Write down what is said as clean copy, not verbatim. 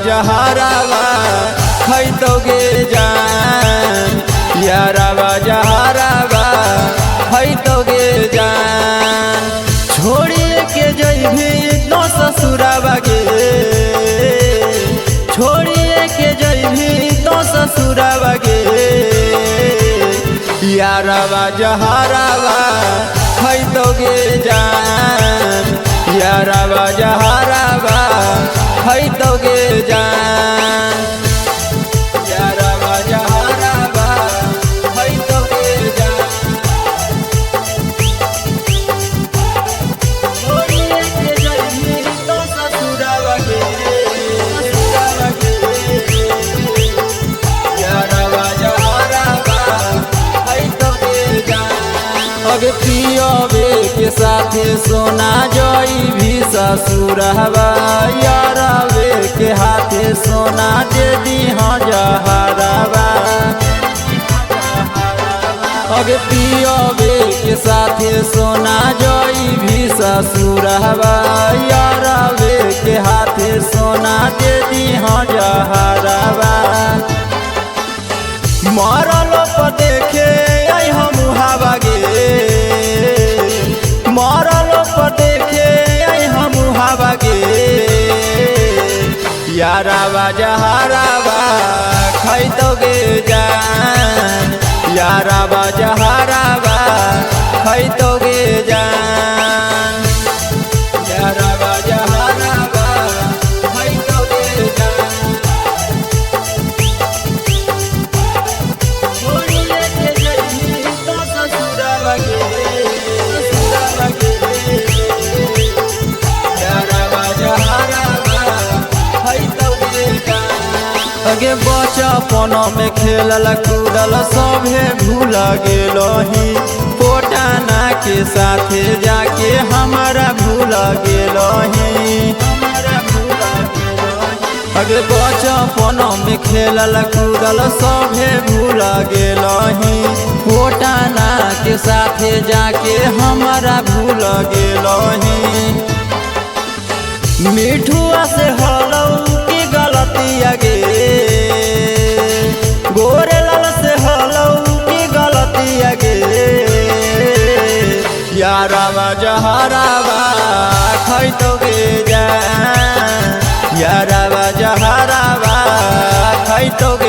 जहरावा खैतोगे जान, यारावा जहरावा खैतोगे जान। छोड़िए के जइभी तो ससुरावा गे, छोड़िए के जइभी तो ससुरावा गे, यारावा जहरावा खैतोगे जान, यारावा जहरावा खैतोगे जान, यारावा जहरावा खैतोगे जान। छोड़िए के जइभी तो ससुरावा गे, ससुरावा गे, यारावा जहरावा खैतोगे जान। अगे पियबे के साथे सोना जई भी ससुरवा, यारावे के हाथे सोना दे दी जहरावा। अगे पियबे के साथे सोना जई भी ससुरवा, यारावे के हाथे सोना दे दी जहरावा। मरल पर देखे हम हवा गे, मरल पर देखे हम हवा गे, यारावा जहरावा खैतोगे जान, यारावा जहरावा खैतोगे जान, यारावा जहरावा खैतोगे जान। छोड़िए के जइभी तो ससुरावा गे, ससुरावा गे, यारावा जहरावा खैतोगे जान। अगे बचपन में खेलल कूदल सभे भूल गेलही, पोटाना के साथे जाके हमारा भूल गेलही, हमारा भूल गेलही। अगे बचपन में खेलल कूदल सभे भूल गेलही, पोटाना के साथे जाके हमारा भूल गेलही। मिठुआ से हलौ की गलतिया गे, गोरेलाल से हलौ की गलतिया गे, यारावा जहरावा खैतोगे जान, यारावा जहरावा खैतोगे